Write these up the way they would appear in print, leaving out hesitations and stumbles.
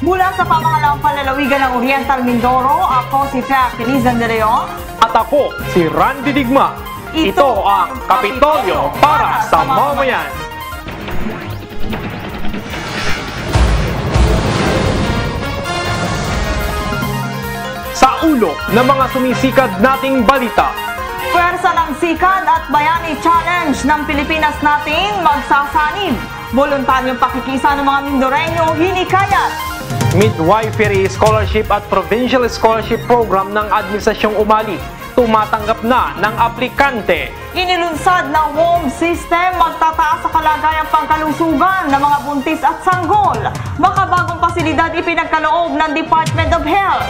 Mula sa pamahalaang panlalawigan ng Oriental Mindoro, ako si Fea Felizan de Leon. At ako si Randy Digma. Ito ang Kapitolyo para sa Mamayan. Sa ulo ng mga sumisikad nating balita, Pwersa ng Sikad at Bayani Challenge ng Pilipinas nating magsasanib. Voluntaryong pakikisa ng mga Mindoreño hinikayat. Midwifery Scholarship at Provincial Scholarship Program ng Administrasyong Umali tumatanggap na ng aplikante. Inilunsad na home system magtataas sa kalagayang pangkalusugan ng mga buntis at sanggol. Makabagong pasilidad ipinagkaloob ng Department of Health.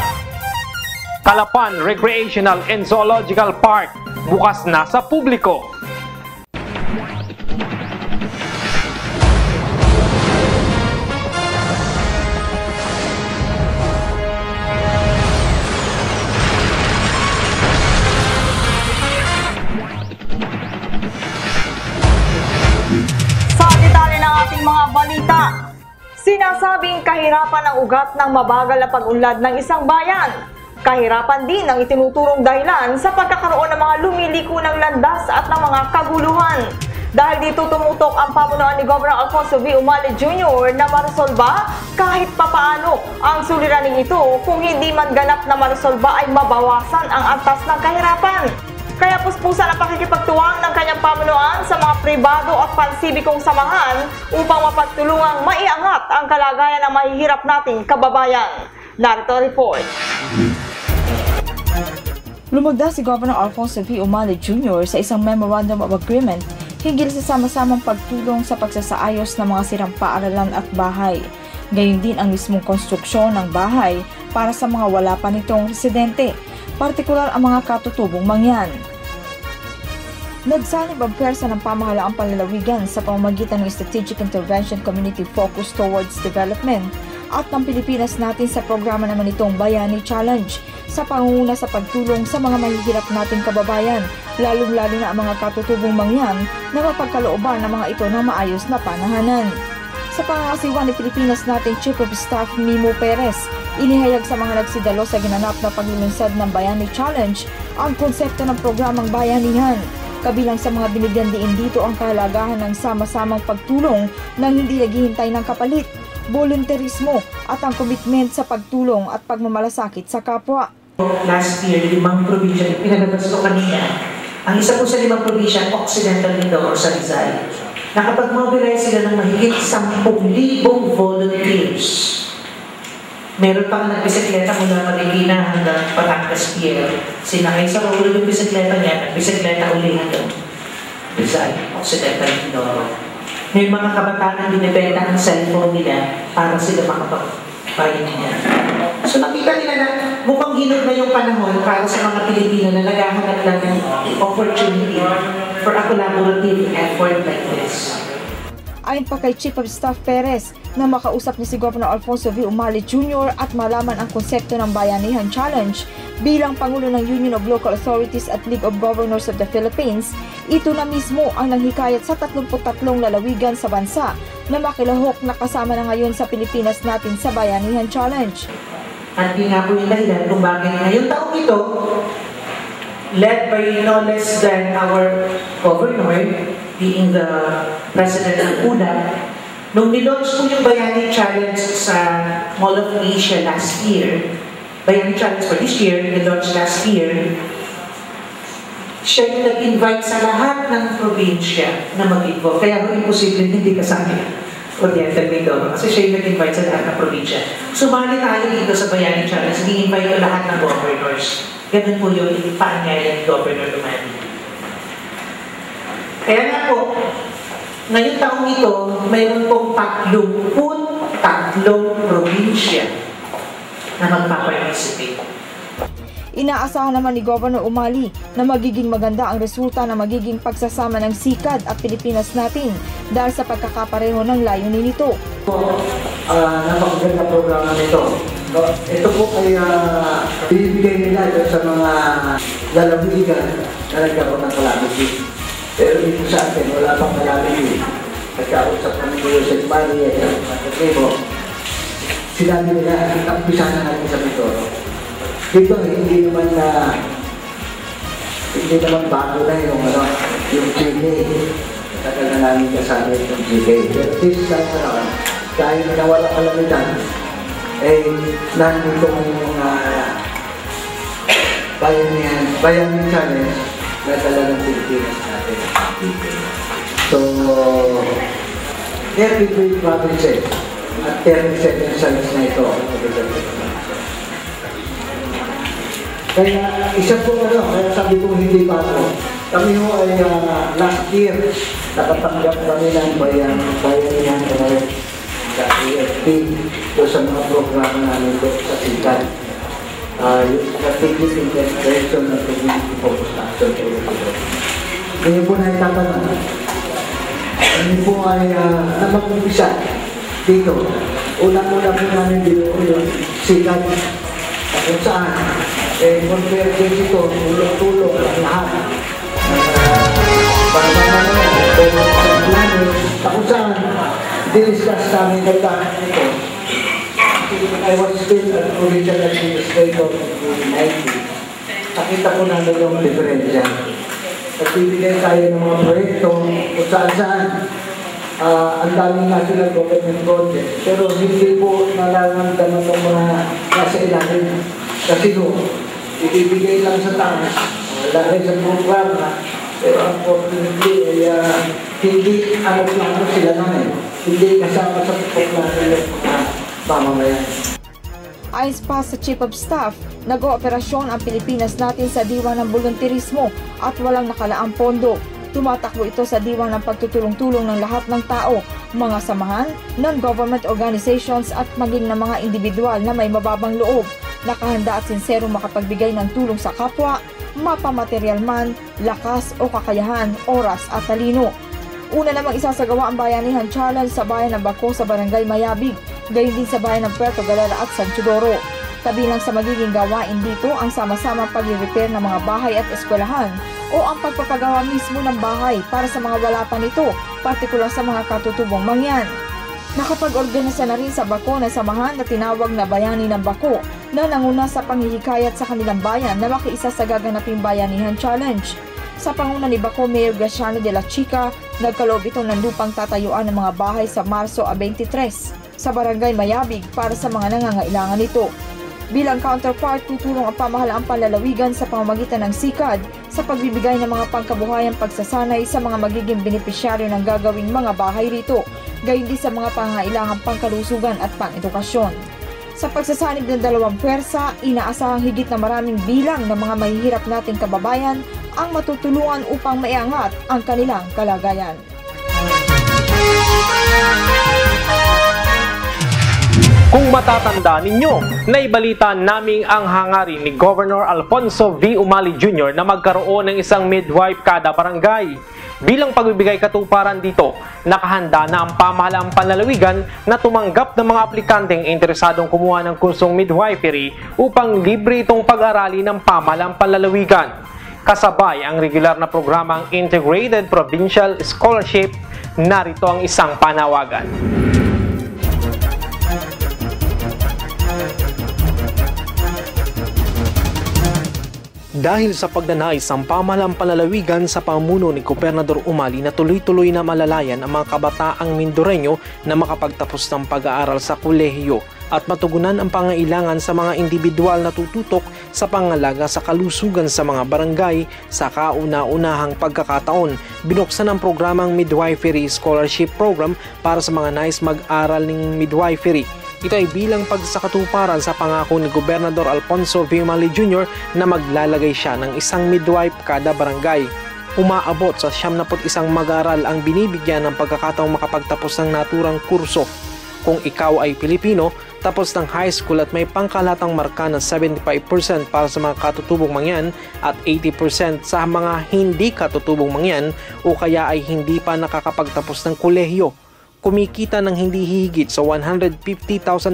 Calapan Recreational and Zoological Park bukas na sa publiko. Sa detalye ng ating mga balita, sinasabing kahirapan ang ugat ng mabagal na pag-unlad ng isang bayan. Kahirapan din ang itinuturong dahilan sa pagkakaroon ng mga lumiliko ng landas at ng mga kaguluhan. Dahil dito tumutok ang pamunuan ni Governor Alfonso V. Umali Jr. na maresolba kahit papaano ang suliraning ito kung hindi man ganap na maresolba ay mabawasan ang antas ng kahirapan. Kaya puspusan ang pakikipagtuwang ng kanyang pamunuan sa mga pribado at pansibikong samahan upang mapagtulungang maiangat ang kalagayan ng mahihirap nating kababayan. Narito ang report. Lumagda si Governor Alfonso V. Umali Jr. sa isang Memorandum of Agreement hinggil sa sama-samang pagtulong sa pagsasaayos ng mga sirang paaralan at bahay. Gayon din ang mismong konstruksyon ng bahay para sa mga wala pa nitong residente, partikular ang mga katutubong mangyan. Nagsanib ang pwersa ng pamahalaang panlalawigan sa pamamagitan ng Strategic Intervention Community Focus Towards Development at ng Pilipinas natin sa programa naman itong Bayani Challenge sa pangunguna sa pagtulong sa mga mahihirap nating kababayan, lalong-lalo na ang mga katutubong mangyan na mapagkalooban ng mga ito ng maayos na panahanan. Sa pangangasiwa ni Pilipinas nating Chief of Staff Mimo Perez, inihayag sa mga nagsidalo sa ginanap na paglulunsad ng Bayani Challenge ang konsepto ng programang bayanihan. Kabilang sa mga binigyan diin dito ang kahalagahan ng sama-samang pagtulong nang hindi naghihintay ng kapalit, volunteerismo at ang commitment sa pagtulong at pagmamalasakit sa kapwa. Last year, 5 probinsya, pinalabas ko kanina. Ang isa po sa 5 probinsya, Occidental Mindoro sa Rizal. Nakapag-mobilize sila ng mahigit 10,000 volunteers. Meron pang nagbisikleta mula Marikina hanggang Batangas Pier. Sinakay sa ulo yung bisikleta niya, nagbisikleta uli hanggang Rizal, Occidental Mindoro. May mga kabataan binibenta ng cellphone nila para sila makapagpayin niya. So nakita nila na mukhang hinod na yung panahon para sa mga Pilipino na naghahanap lang ng opportunity for a collaborative effort like this. Ayon pa kay Chief of Staff Perez na makausap niya si Governor Alfonso V. Umali Jr. at malaman ang konsepto ng Bayanihan Challenge bilang Pangulo ng Union of Local Authorities at League of Governors of the Philippines, ito na mismo ang nanghikayat sa 33 lalawigan sa bansa na makilahok na kasama na ngayon sa Pilipinas natin sa Bayanihan Challenge. At yun nga po yung dahilan kung bakit ngayong taong ito, led by no less than our governor, being the president ng UNA, nung nilaunch po yung Bayani Challenge sa Mall of Asia last year, Bayani Challenge for this year, nilaunch last year, siya yung nag-invite sa lahat ng probinsya na mag-involve. Kaya kung imposible, hindi kasama Oriental Mindoro. Kasi siya yung nag-invite sa lahat ng probinsya. Sumali tayo dito sa Bayani Challenge, nag-invite ko lahat ng governors. Ganun po yung paanyaya ni Governor Umali. Kaya nga po, ngayong taong ito, mayroon pong 33 probinsya na magpaparticipate. Inaasahan naman ni Governor Umali na magiging maganda ang resulta na magiging pagsasama ng SICAD at Pilipinas natin dahil sa pagkakapareho ng layunin nito. Napakaganda programa nito. Ito po ay binibigay nila sa mga lalawigan na nagkaroon ng calamity. Pero dito sa atin, wala pang calamity. Nagkausap kami ko sa Mali at Matatibo. sinabi nila, nag-umpisa na natin sa Mindoro. Dito, hindi naman bago na yung GK. Tagal na namin kasama yung GK. Pero this time around, dahil nawala kalamitan, nandito yung mga Bayani Challenge na talagang Pilipinas natin. So, 33 provinces at 37 sites na ito. Kaya isa po kaya sabi ko hindi pa ako. Kami ho ay last year nakatanggap kami ng bayanihan sa AFP o sa mga programa namin doon sa SICAD. Yung strategic integration na community focus action po ito. Ngayon po na itatanong. Kami po ay mag-umpisa dito. Unang-una po namin dito yung SICAD. Kung saan, convergence ito, tulong-tulong ang lahat. Para sa planning, kung saan, diniscuss namin kailangan ito. I was still a provincial administrator in 1990. Nakita po namin yung diferensya. Nagbibigay tayo ng mga proyekto kung saan-saan. Ang daming national government project. Pero hindi po nalaramdaman ng mga nasa ilalim. Kasi ibibigay lang sa taas. Lagi sa programa. Pero unfortunately, hindi ano sila namin. Hindi kasama sa programa ng mga mamamayan. Ayon pa sa Chief of Staff, nag-ooperasyon ang Pilipinas natin sa diwa ng volunteerismo at walang nakalaang pondo. Tumatakbo ito sa diwa ng pagtutulong-tulong ng lahat ng tao, mga samahan, non-government organizations at maging ng mga individual na may mababang loob, nakahanda at sinserong makapagbigay ng tulong sa kapwa, mapamaterial man, lakas o kakayahan, oras at talino. Una namang isasagawa ang Bayanihan Challenge sa bayan ng Baco sa Barangay Mayabig, gayon din sa bayan ng Puerto Galera at San Teodoro. Kabilang sa magiging gawain dito ang sama-sama pag-repair ng mga bahay at eskwelahan o ang pagpapagawa mismo ng bahay para sa mga wala pa nito, partikular sa mga katutubong mangyan. Nakapag-organisa na rin sa Baco na samahan na tinawag na Bayani ng Baco na nanguna sa panghihikayat sa kanilang bayan na makiisa sa gaganaping Bayanihan Challenge. Sa panguna ni Baco Mayor Graciano de la Chica, nagkaloob ito ng lupang tatayuan ng mga bahay sa Marso 23 sa Barangay Mayabig para sa mga nangangailangan nito. Bilang counterpart, tutulong ang pamahalaang panlalawigan sa pamamagitan ng SICAD sa pagbibigay ng mga pangkabuhayang pagsasanay sa mga magiging benepisyaryo ng gagawing mga bahay rito, gayon din sa mga pangangailangang pangkalusugan at pang-edukasyon. Sa pagsasanib ng dalawang puwersa, inaasahang higit na maraming bilang ng mga mahihirap nating kababayan ang matutulungan upang maiangat ang kanilang kalagayan. Kung matatanda ninyo, naibalita naming ang hangarin ni Governor Alfonso V. Umali Jr. na magkaroon ng isang midwife kada barangay. Bilang pagbibigay katuparan dito, nakahanda na ang pamahalaang panlalawigan na tumanggap ng mga aplikanteng interesadong kumuha ng kursong midwifery upang libre itong pag-arali ng pamahalaang panlalawigan. Kasabay ang regular na programang Integrated Provincial Scholarship, narito ang isang panawagan. Dahil sa pagnanais ng pamahalaang panlalawigan sa pamuno ni Gobernador Umali na tuloy-tuloy na malalayan ang mga kabataang Mindoreño na makapagtapos ng pag-aaral sa kolehiyo at matugunan ang pangailangan sa mga individual na tututok sa pangalaga sa kalusugan sa mga barangay, sa kauna-unahang pagkakataon, binuksan ang programang Midwifery Scholarship Program para sa mga nais mag-aral ng midwifery. Ito ay bilang pagsakatuparan sa pangako ni Gobernador Alfonso V. Umali Jr. na maglalagay siya ng isang midwife kada barangay. Umaabot sa 71 mag-aaral ang binibigyan ng pagkakataong makapagtapos ng naturang kurso. Kung ikaw ay Pilipino, tapos ng high school at may pangkalatang marka ng 75% para sa mga katutubong mangyan at 80% sa mga hindi katutubong mangyan o kaya ay hindi pa nakakapagtapos ng kolehiyo, kumikita ng hindi hihigit sa 150,000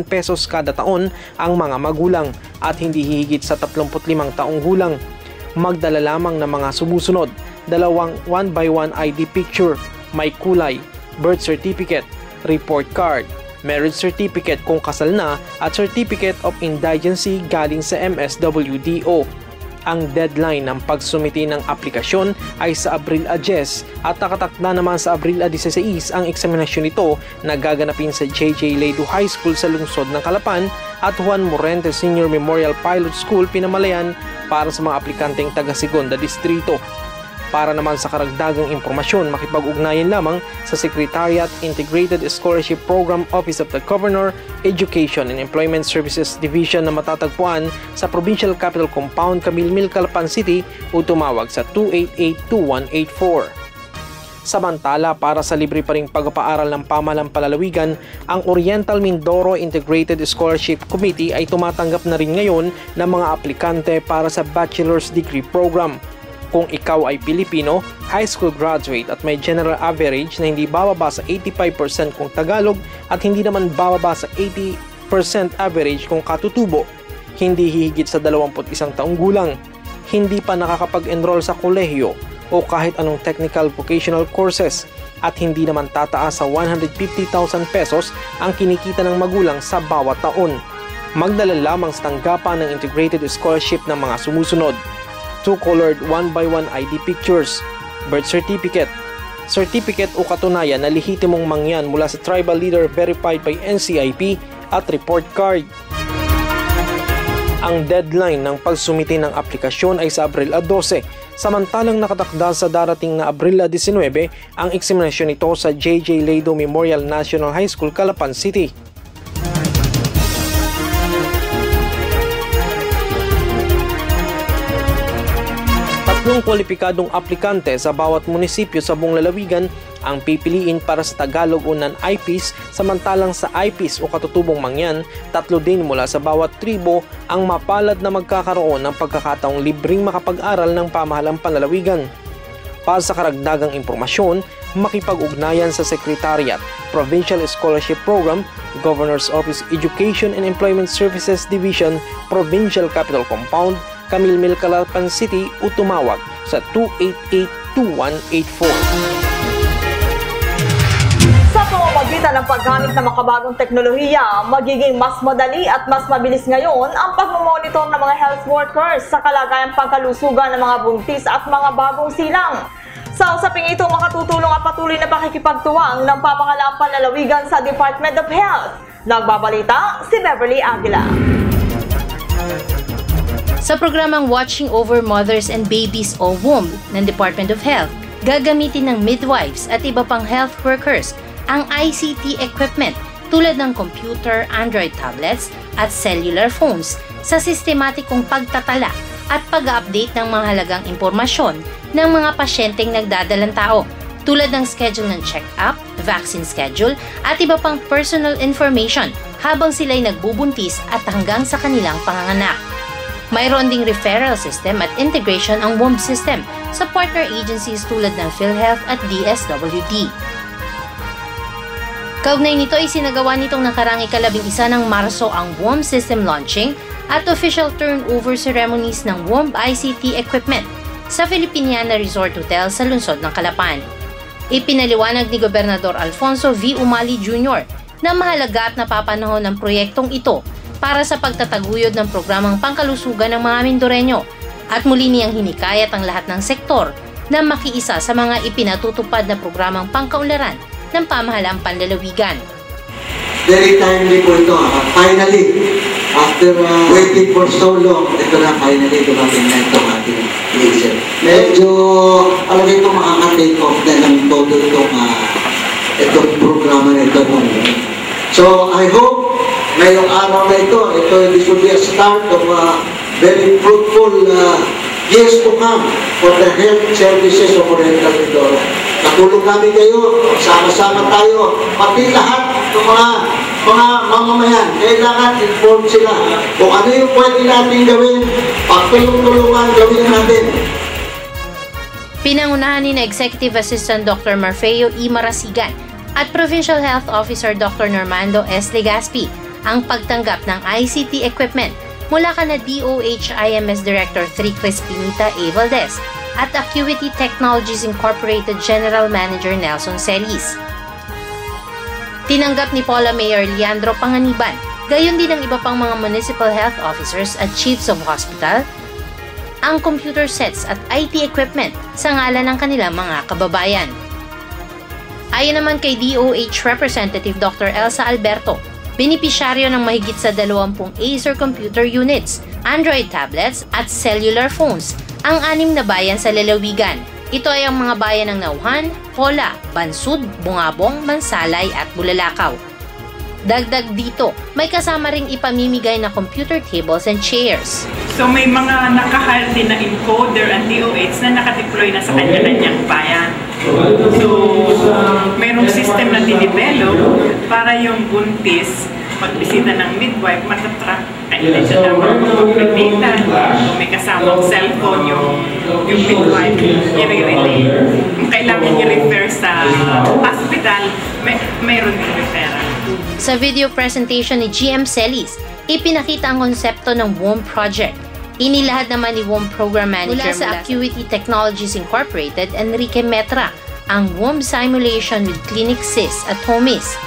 pesos kada taon ang mga magulang at hindi hihigit sa 35 taong gulang. Magdala lamang ng mga sumusunod, dalawang 1x1 ID picture, may kulay, birth certificate, report card, marriage certificate kung kasal na at certificate of indigency galing sa MSWDO. Ang deadline ng pagsumiti ng aplikasyon ay sa Abril 10 at nakatakda naman sa Abril 16 ang eksaminasyon nito na gaganapin sa JJ Ledo High School sa lungsod ng Calapan at Juan Morente Senior Memorial Pilot School Pinamalayan para sa mga aplikanteng taga-Segunda Distrito. Para naman sa karagdagang impormasyon, makipag-ugnayan lamang sa Secretariat Integrated Scholarship Program Office of the Governor, Education and Employment Services Division na matatagpuan sa Provincial Capital Compound, Camilmil, Calapan City o tumawag sa 288-2184. Samantala, para sa libre pa ring pagpapaaral ng pamahalang palalawigan, ang Oriental Mindoro Integrated Scholarship Committee ay tumatanggap na rin ngayon ng mga aplikante para sa Bachelor's Degree Program. Kung ikaw ay Pilipino, high school graduate at may general average na hindi bababa sa 85% kung Tagalog at hindi naman bababa sa 80% average kung katutubo, hindi hihigit sa 21 taong gulang, hindi pa nakakapag-enroll sa kolehiyo o kahit anong technical vocational courses at hindi naman tataas sa 150,000 pesos ang kinikita ng magulang sa bawat taon. Magdala lamang sa tanggapan ng integrated scholarship ng mga sumusunod: 2-colored 1x1 ID pictures, birth certificate, certificate o katunayan na lehitimong mangyan mula sa tribal leader verified by NCIP at report card. Ang deadline ng pagsumiti ng aplikasyon ay sa Abril 12, samantalang nakatakda sa darating na Abril 19 ang eksaminasyon nito sa JJ Ledo Memorial National High School, Calapan City. Tatlong kwalipikadong aplikante sa bawat munisipyo sa buong lalawigan ang pipiliin para sa Tagalog o non-IPs, samantalang sa IPs o katutubong mangyan, 3 din mula sa bawat tribo ang mapalad na magkakaroon ng pagkakataong libreng makapag-aral ng pamahalang panlalawigan. Para sa karagdagang impormasyon, makipag-ugnayan sa Secretariat, Provincial Scholarship Program, Governor's Office Education and Employment Services Division, Provincial Capital Compound, Camilmil, Calapan City o tumawag sa 288-2184. Sa pamamagitan ng paggamit ng makabagong teknolohiya, magiging mas madali at mas mabilis ngayon ang pagmamonitor ng mga health workers sa kalagayang pangkalusugan ng mga buntis at mga bagong silang. Sa usaping ito, makatutulong ang patuloy na pakikipagtuwang ng pamahalaang panlalawigan sa Department of Health. Nagbabalita si Beverly Aguila. Sa programang Watching Over Mothers and Babies o WOMB ng Department of Health, gagamitin ng midwives at iba pang health workers ang ICT equipment tulad ng computer, Android tablets at cellular phones sa sistematikong pagtatala at pag-update ng mahalagang impormasyon ng mga pasyenteng nagdadalang tao tulad ng schedule ng check-up, vaccine schedule at iba pang personal information habang sila'y nagbubuntis at hanggang sa kanilang panganganak. Mayroon ding referral system at integration ang WOMB system sa partner agencies tulad ng PhilHealth at DSWD. Kaugnay nito ay sinagawa nitong nakarang ika-11 ng Marso ang WOMB system launching at official turnover ceremonies ng WOMB ICT equipment sa Filipiniana Resort Hotel sa lungsod ng Calapan. Ipinaliwanag ni Gobernador Alfonso V. Umali Jr. na mahalaga at napapanahon ng proyektong ito para sa pagtataguyod ng programang pangkalusugan ng mga Mindoreño at muli niyang hinikayat ang lahat ng sektor na makiisa sa mga ipinatutupad na programang pangkaunlaran ng pamahalaang panlalawigan. Very timely po ito. Finally, after waiting for so long, ito na finally dumating na itong ating leader. Medyo, alagay ko makaka-take off na ng todo itong programa na ito. So, I hope ngayong araw na ito, this will be a start of very fruitful years to come for the health services of Oriental Mindoro. Natulong namin kayo, sama-sama tayo, pati lahat ng mga mamamayan, kailangan informed sila kung ano yung pwede natin gawin, pagtulong-tulungan gawin natin. Pinangunahan ni Executive Assistant Dr. Marfeo E. Marasigan at Provincial Health Officer Dr. Normando S. Legaspi ang pagtanggap ng ICT equipment mula kana DOH-IMS Director 3 Crispinita A. Valdez at Acuity Technologies Incorporated General Manager Nelson Celis. Tinanggap ni Paula Mayor Leandro Panganiban, gayon din ang iba pang mga municipal health officers at chiefs of hospital, ang computer sets at IT equipment sa ngalan ng kanilang mga kababayan. Ayon naman kay DOH Representative Dr. Elsa Alberto, benepisyaryo ng mahigit sa 20 Acer computer units, Android tablets at cellular phones ang 6 na bayan sa lalawigan. Ito ay ang mga bayan ng Nauhan, Pola, Bansud, Bungabong, Mansalay at Bulalakaw. Dagdag dito, may kasama ring ipamimigay na computer tables and chairs. So may mga nakahalti na encoder at DOH na nakadeploy na sa kanya-kanyang bayan. So mayroong system na dinevelop para yung buntis pagbisita ng midwife, matatrack kailan siya naman mag-pregnant. Kung may kasamang cellphone yung midwife, i-relay. Kung kailangan i-refer sa hospital, mayroon din referral. Sa video presentation ni GM Celis, ipinakita ang konsepto ng WOMB project. Inilahad naman ni WOMB Program Manager mula sa Acuity Technologies Incorporated, Enrique Metra, ang WOMB simulation with Clinic Sys at Homis.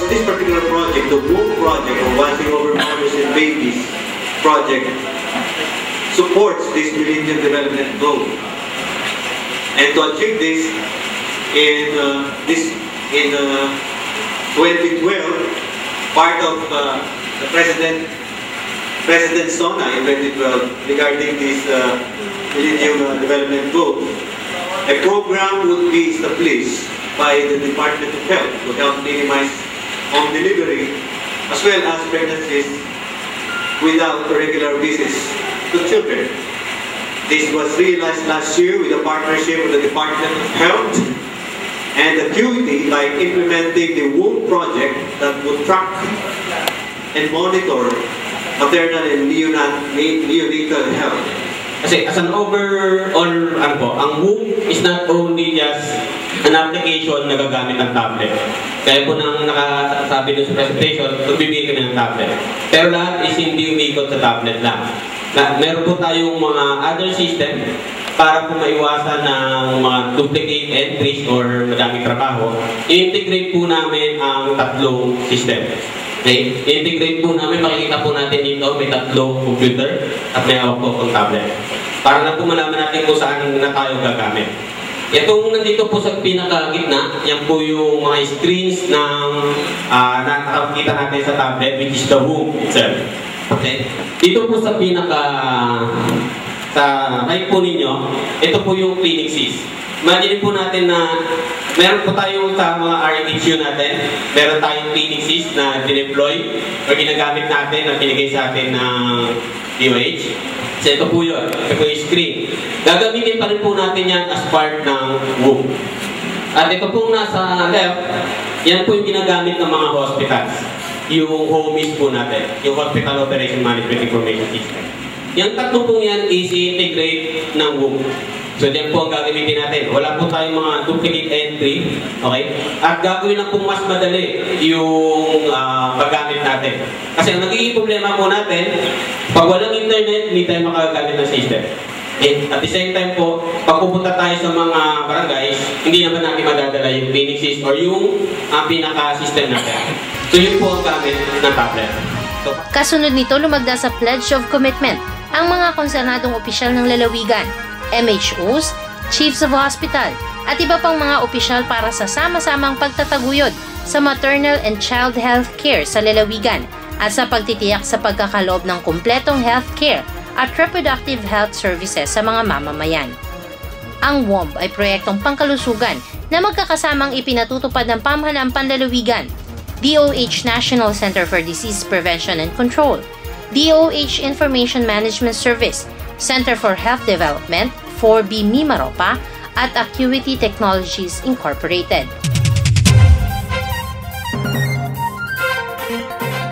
This particular project, the WOMB project, or Watching Over Mothers and Babies project, supports this Millennium Development Goal. And to achieve this, in 2012, part of the President's SONA in 2012 regarding this Millennium Development Goal, a program would be established by the Department of Health to help minimize home delivery as well as pregnancies without regular visits to children. This was realized last year with a partnership with the Department of Health and Acuity by implementing the WOMB project that would track and monitor maternal and neonatal health. Kasi as an overall, ang WOMB is not only just an application na gagamit ng tablet. Kaya po nang nakasabi doon sa presentation, magbibigay kami ng tablet. Pero lahat is hindi umikot sa tablet lang. Meron po tayong mga other system para po maiwasan ng mga duplicate entries or madaming trabaho. I-integrate po namin ang tatlong system. Okay? I-integrate po namin, makikita po natin dito, may tatlong computer at may hawak po ang tablet. Para na po malaman natin kung saan na tayo gagamit. Itong nandito po sa pinakagitna, yan po yung mga screens ng nakakita natin sa tablet, which is the WOMB itself. Okay? Dito po sa sa right po ninyo, ito po yung Clinic Sys. Imagine po natin na meron po tayong sa mga RDQ natin, meron tayong Clinic Sys na dineploy o ginagamit natin na pinigay sa atin ng DOH. So ito po yun. Ito po yung screen. Gagamitin pa rin po natin yan as part ng WOMB. At ito pong nasa left, yan po yung ginagamit ng mga hospitals. Yung Homis po natin. Yung Hospital Operation Management Information System. Yung tatlo pong yan is integrate ng WOMB. So yan po ang gagamitin natin. Wala po tayong mga duplicate entry. Okay? At gagawin lang po mas madali yung paggamit natin. Kasi ang nagiging problema po natin, pag walang internet, hindi tayo makagamit ng system. At the same time po, pag pupunta tayo sa mga barangays, hindi naman natin madadala yung Clinic Sys or yung pinaka-system natin. So yun po ang gamit ng tablet. So, kasunod nito, lumagda sa Pledge of Commitment ang mga konsernadong opisyal ng lalawigan, MHOs, Chiefs of Hospital, at iba pang mga opisyal para sa sama-samang pagtataguyod sa maternal and child health care sa lalawigan at sa pagtitiyak sa pagkakaloob ng kumpletong health care at reproductive health services sa mga mamamayan. Ang WOMB ay proyektong pangkalusugan na magkakasamang ipinatutupad ng pamahalaang panlalawigan, DOH National Center for Disease Prevention and Control, DOH Information Management Service, Center for Health Development, 4B Mimaropa, at Acuity Technologies Incorporated.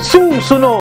Susunod!